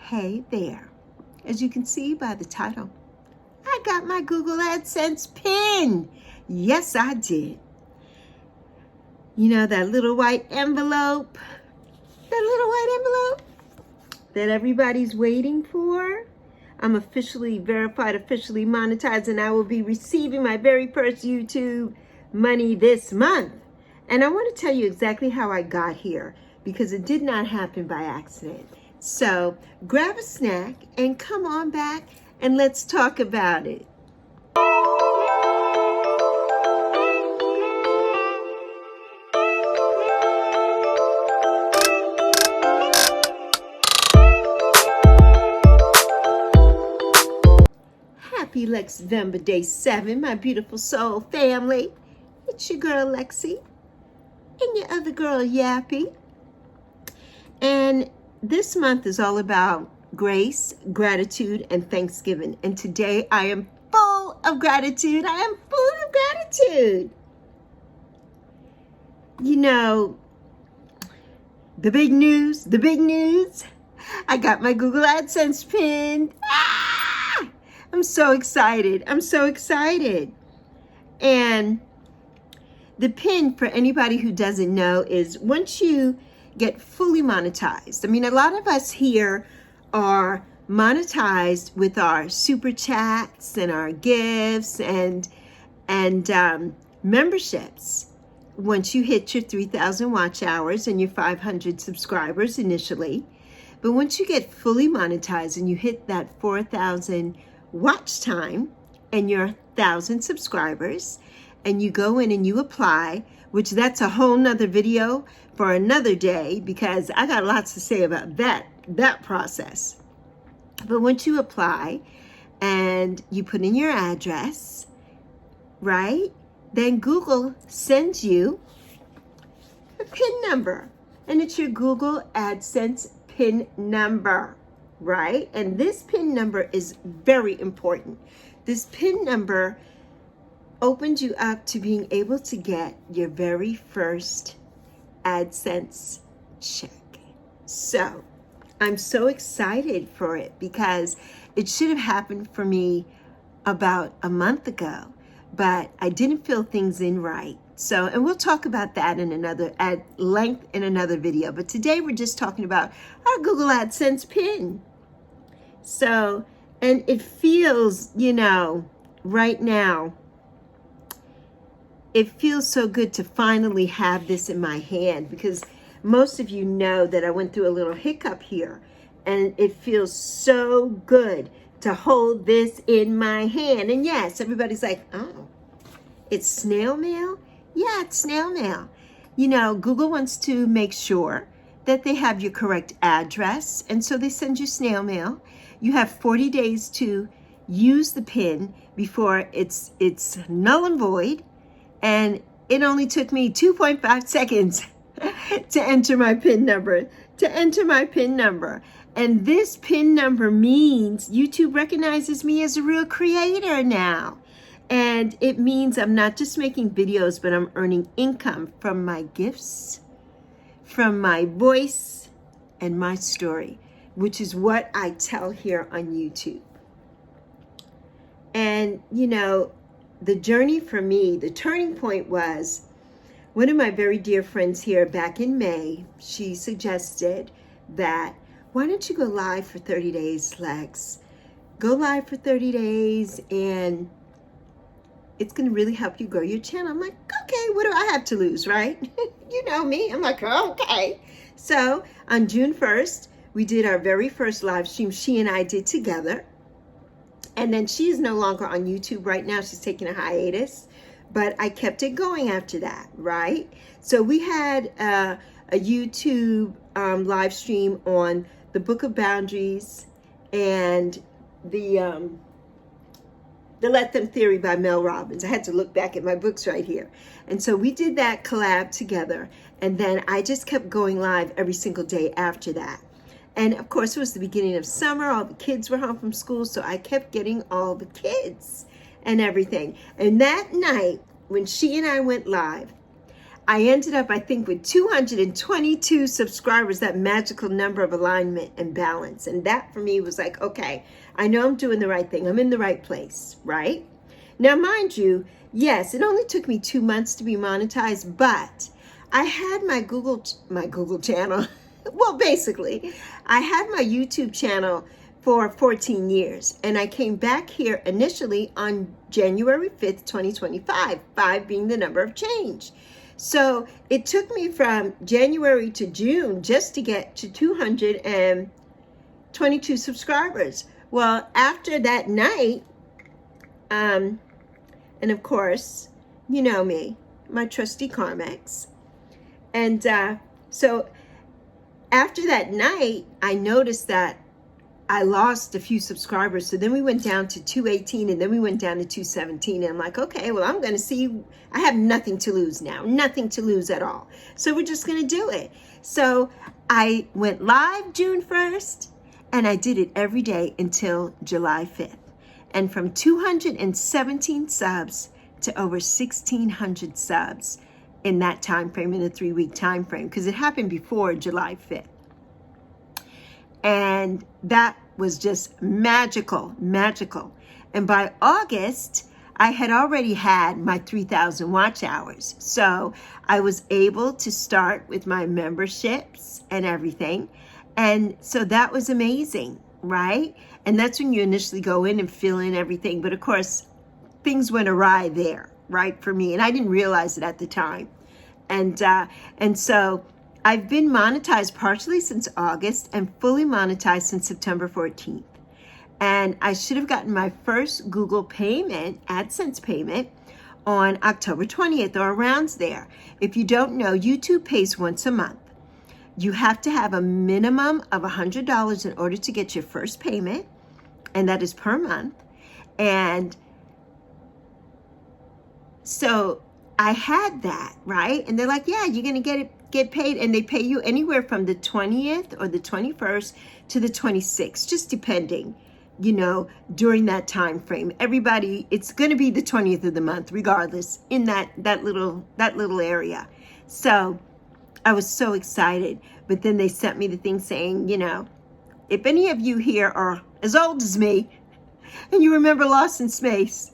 Hey there. As you can see by the title, I got my Google AdSense pin. Yes, I did. You know that little white envelope? That little white envelope that everybody's waiting for? I'm officially verified, officially monetized, and I will be receiving my very first YouTube money this month. And I want to tell you exactly how I got here, because it did not happen by accident. So grab a snack and come on back and let's talk about it. Happy Lexvember Day 7, my beautiful soul family. It's your girl Lexi and your other girl Yappy. And this month is all about grace, gratitude, and Thanksgiving. And today I am full of gratitude. I am full of gratitude. You know, the big news. I got my Google AdSense pin. I'm so excited. And the pin, for anybody who doesn't know, is once you get fully monetized. I mean, a lot of us here are monetized with our super chats and our gifts and memberships. Once you hit your 3,000 watch hours and your 500 subscribers initially, but once you get fully monetized and you hit that 4,000 watch time and your 1,000 subscribers, and you go in and you apply, which that's a whole nother video for another day, because I got lots to say about that process. But once you apply and you put in your address, right, then Google sends you a PIN number, and it's your Google AdSense PIN number, right? And this PIN number is very important. This PIN number opened you up to being able to get your very first AdSense check. So I'm so excited for it, because it should have happened for me about a month ago, but I didn't fill things in right. So, and we'll talk about that at length in another video. But today we're just talking about our Google AdSense pin. So, and it feels, you know, right now, it feels so good to finally have this in my hand, because most of you know that I went through a little hiccup here, and it feels so good to hold this in my hand. And yes, everybody's like, oh, it's snail mail? Yeah, it's snail mail. You know, Google wants to make sure that they have your correct address, and so they send you snail mail. You have 40 days to use the PIN before it's null and void. And it only took me 2.5 seconds to enter my PIN number, And this PIN number means YouTube recognizes me as a real creator now. And it means I'm not just making videos, but I'm earning income from my gifts, from my voice, and my story, which is what I tell here on YouTube. And, you know, the journey for me, the turning point was one of my very dear friends here back in May. She suggested that, why don't you go live for 30 days, Lex? Go live for 30 days and it's going to really help you grow your channel. I'm like, okay, what do I have to lose, right? You know me. I'm like, okay. So on June 1st, we did our very first live stream she and I did together. And then she is no longer on YouTube right now. She's taking a hiatus, but I kept it going after that, right? So we had a YouTube live stream on the Book of Boundaries and the Let Them Theory by Mel Robbins. I had to look back at my books right here. And so we did that collab together. And then I just kept going live every single day after that. And of course, it was the beginning of summer. All the kids were home from school. So I kept getting all the kids and everything. And that night, when she and I went live, I ended up, I think, with 222 subscribers, that magical number of alignment and balance. And that for me was like, okay, I know I'm doing the right thing. I'm in the right place, right? Now, mind you, yes, it only took me 2 months to be monetized, but I had my Google channel. Well, basically, I had my YouTube channel for 14 years, and I came back here initially on January 5th, 2025, 5 being the number of change. So it took me from January to June just to get to 222 subscribers. Well, after that night, and of course, you know me, my trusty Carmex. And so after that night, I noticed that I lost a few subscribers. So then we went down to 218, and then we went down to 217. And I'm like, okay, well, I'm going to see. I have nothing to lose now, nothing to lose at all. So we're just going to do it. So I went live June 1st, and I did it every day until July 5th. And from 217 subs to over 1,600 subs in that time frame, in a 3-week time frame, because it happened before July 5th. And that was just magical. And by August, I had already had my 3,000 watch hours. So I was able to start with my memberships and everything. And so that was amazing, right? And that's when you initially go in and fill in everything. But of course, things went awry there, right, for me. And I didn't realize it at the time. And so I've been monetized partially since August and fully monetized since September 14th. And I should have gotten my first Google payment, Adsense payment, on October 20th or around there. If you don't know, YouTube pays once a month. You have to have a minimum of $100 in order to get your first payment, and that is per month. And so I had that, right? And they're like, yeah, you're going to get paid. And they pay you anywhere from the 20th or the 21st to the 26th, just depending, you know, during that time frame. Everybody, it's going to be the 20th of the month, regardless, in that little area. So I was so excited. But then they sent me the thing saying, you know, if any of you here are as old as me and you remember Lost in Space,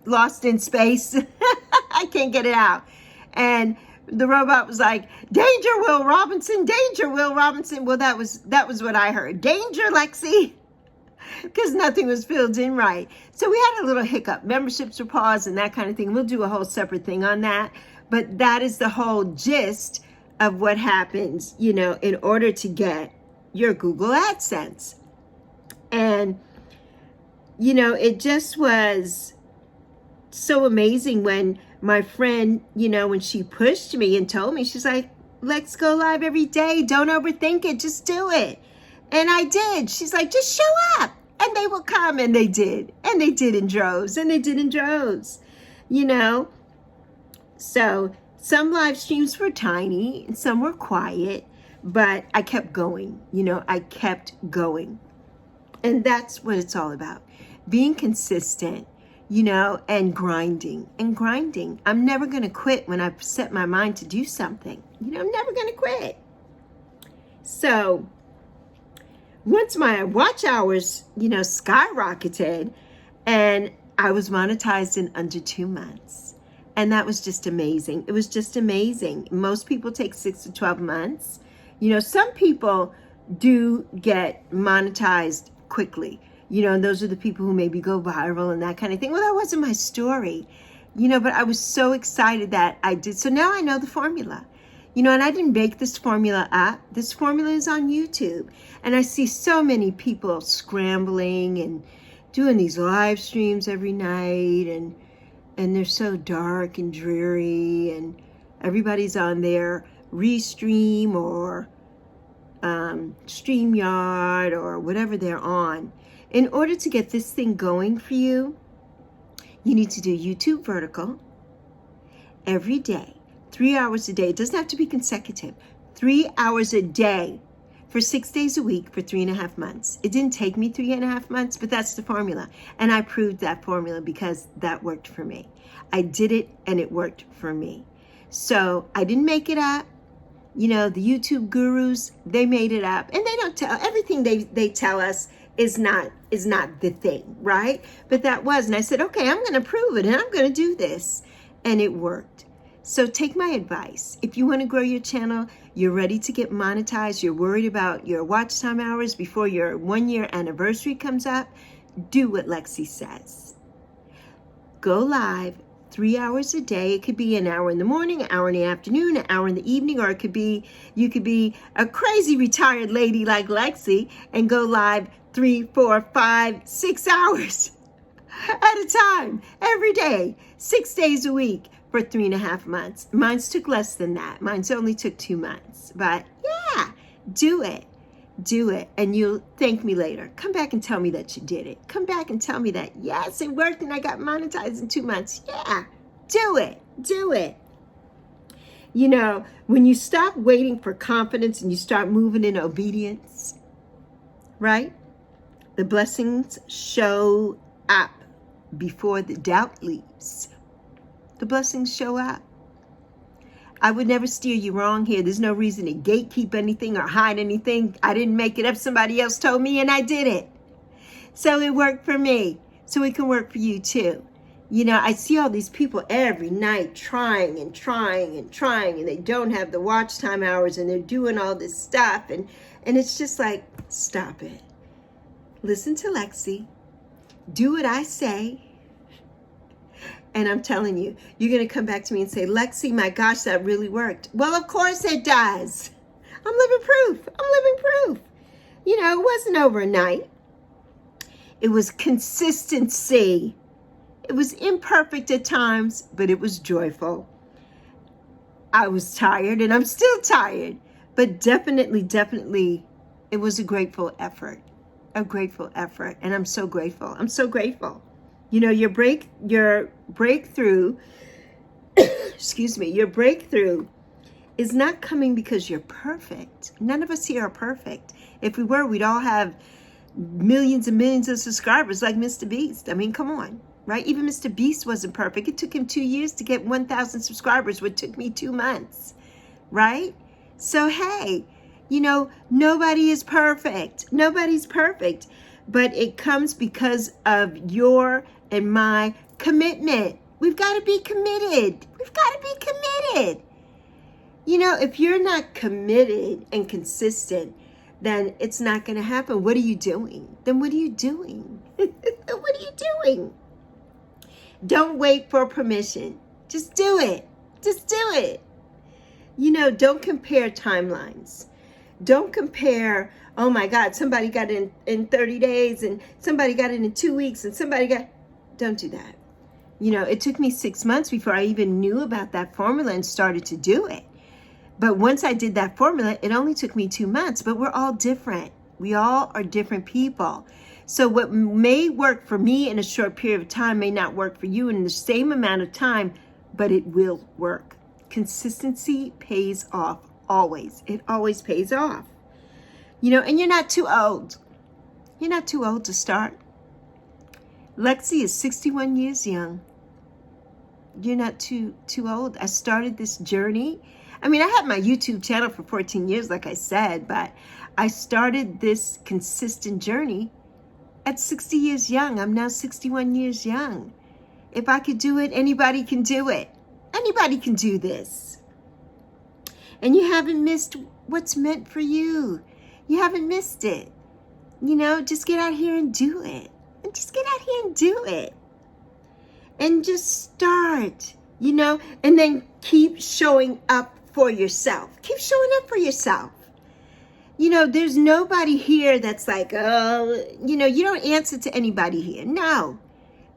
I can't get it out. And the robot was like, danger, Will Robinson, danger, Will Robinson. Well, that was what I heard. Danger, Lexi, because nothing was filled in right. So we had a little hiccup. Memberships were paused and that kind of thing. We'll do a whole separate thing on that. But that is the whole gist of what happens, you know, in order to get your Google AdSense. And, you know, it just was so amazing when my friend, you know, when she pushed me and told me, she's like, let's go live every day. Don't overthink it. Just do it. And I did. She's like, just show up and they will come. And they did. And they did in droves. You know. So some live streams were tiny and some were quiet, but I kept going. You know, I kept going. And that's what it's all about. Being consistent, you know, and grinding. I'm never going to quit when I've set my mind to do something. You know, I'm never going to quit. So once my watch hours, you know, skyrocketed, and I was monetized in under 2 months. And that was just amazing. It was just amazing. Most people take 6 to 12 months. You know, some people do get monetized quickly. You know, and those are the people who maybe go viral and that kind of thing. Well, that wasn't my story, you know, but I was so excited that I did. So now I know the formula, you know, and I didn't make this formula up. This formula is on YouTube. And I see so many people scrambling and doing these live streams every night. And they're so dark and dreary. And everybody's on their Restream or StreamYard or whatever they're on. In order to get this thing going for you, you need to do YouTube vertical every day, 3 hours a day. It doesn't have to be consecutive. 3 hours a day for 6 days a week for 3.5 months. It didn't take me 3.5 months, but that's the formula. And I proved that formula because that worked for me. I did it and it worked for me. So I didn't make it up. You know, the YouTube gurus, they made it up, and they don't tell everything they tell us is not the thing, right? But that was, and I said, okay, I'm going to prove it, and I'm going to do this, and it worked. So take my advice. If you want to grow your channel, you're ready to get monetized, you're worried about your watch time hours before your 1-year anniversary comes up, do what Lexi says. Go live 3 hours a day. It could be an hour in the morning, an hour in the afternoon, an hour in the evening, or it could be, you could be a crazy retired lady like Lexi and go live 3, 4, 5, 6 hours at a time, every day, 6 days a week for 3.5 months. Mine's took less than that. Mine's only took 2 months. But yeah, do it. Do it, and you'll thank me later. Come back and tell me that you did it. Come back and tell me that, yes, it worked and I got monetized in 2 months. Yeah, do it. Do it. You know, when you stop waiting for confidence and you start moving in obedience, right? The blessings show up before the doubt leaves. The blessings show up. I would never steer you wrong here. There's no reason to gatekeep anything or hide anything. I didn't make it up. Somebody else told me and I did it. So it worked for me. So it can work for you too. You know, I see all these people every night trying and trying and trying, and they don't have the watch time hours, and they're doing all this stuff. And it's just like, stop it. Listen to Lexi. Do what I say. And I'm telling you, you're going to come back to me and say, Lexi, my gosh, that really worked. Well, of course it does. I'm living proof. I'm living proof. You know, it wasn't overnight. It was consistency. It was imperfect at times, but it was joyful. I was tired, and I'm still tired. But definitely, it was a grateful effort. A grateful effort. And I'm so grateful. I'm so grateful. You know, your breakthrough, excuse me, your breakthrough is not coming because you're perfect. None of us here are perfect. If we were, we'd all have millions and millions of subscribers like Mr. Beast. I mean, come on, right? Even Mr. Beast wasn't perfect. It took him 2 years to get 1,000 subscribers, which took me 2 months, right? So, hey, you know, nobody is perfect. Nobody's perfect. But it comes because of your and my commitment. We've got to be committed. We've got to be committed. You know, if you're not committed and consistent, then it's not going to happen. What are you doing? Then what are you doing? What are you doing? Don't wait for permission. Just do it. Just do it. You know, don't compare timelines. Don't compare, oh my God, somebody got it in 30 days and somebody got it in 2 weeks and somebody got, don't do that. You know, it took me 6 months before I even knew about that formula and started to do it. But once I did that formula, it only took me 2 months, but we're all different. We all are different people. So what may work for me in a short period of time may not work for you in the same amount of time, but it will work. Consistency pays off always. It always pays off. You know, and you're not too old. You're not too old to start. Lexi is 61 years young. You're not too old. I started this journey. I mean, I had my YouTube channel for 14 years, like I said, but I started this consistent journey at 60 years young. I'm now 61 years young. If I could do it, anybody can do it. Anybody can do this. And you haven't missed what's meant for you. You haven't missed it. You know, just get out here and do it. And just get out here and do it. And just start, you know, and then keep showing up for yourself. Keep showing up for yourself. You know, there's nobody here that's like, oh, you know, you don't answer to anybody here. No,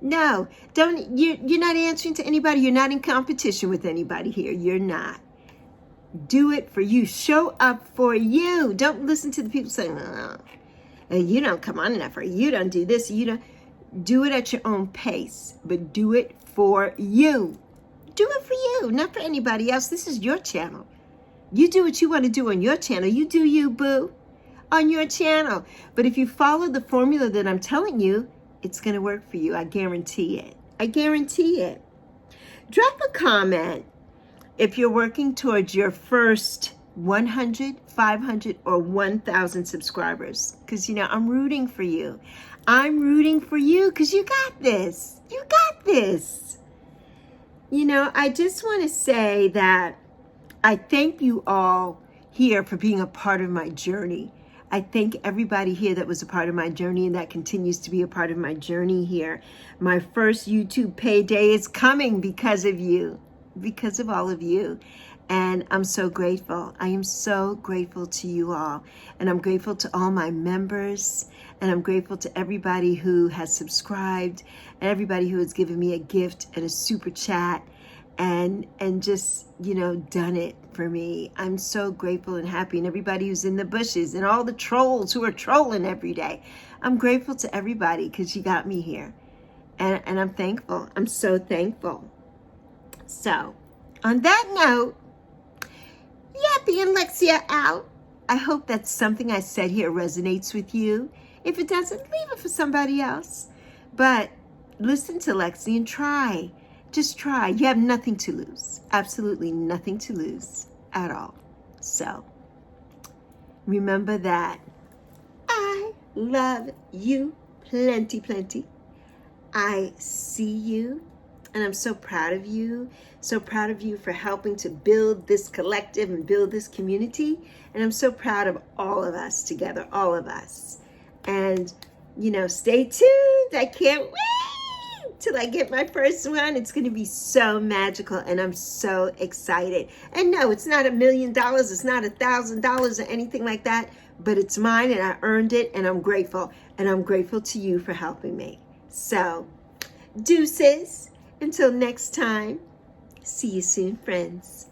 you're not answering to anybody. You're not in competition with anybody here. You're not. Do it for you. Show up for you. Don't listen to the people saying, oh, you don't come on enough, or you don't do this, you don't. Do it at your own pace, but do it for you. Do it for you, not for anybody else. This is your channel. You do what you want to do on your channel. You do you, boo, on your channel. But if you follow the formula that I'm telling you, it's going to work for you. I guarantee it. I guarantee it. Drop a comment if you're working towards your first 100, 500, or 1,000 subscribers, because, I'm rooting for you. I'm rooting for you because you got this. You got this. I just want to say that I thank you all here for being a part of my journey. I thank everybody here that was a part of my journey and that continues to be a part of my journey here. My first YouTube payday is coming because of you, because of all of you. And I'm so grateful. I am so grateful to you all. And I'm grateful to all my members. And I'm grateful to everybody who has subscribed and everybody who has given me a gift and a super chat and just, done it for me. I'm so grateful and happy. And everybody who's in the bushes and all the trolls who are trolling every day. I'm grateful to everybody because you got me here. And I'm thankful. I'm so thankful. So, on that note, Yappy and Lexi are out. I hope that something I said here resonates with you. If it doesn't, leave it for somebody else. But listen to Lexi and try. Just try. You have nothing to lose. Absolutely nothing to lose at all. So, remember that I love you plenty, plenty. I see you. And I'm so proud of you. So proud of you for helping to build this collective and build this community. And I'm so proud of all of us together, all of us. And, stay tuned. I can't wait till I get my first one. It's going to be so magical. And I'm so excited. And no, it's not $1 million. It's not $1,000 or anything like that. But it's mine and I earned it. And I'm grateful. And I'm grateful to you for helping me. So, deuces. Until next time, see you soon, friends.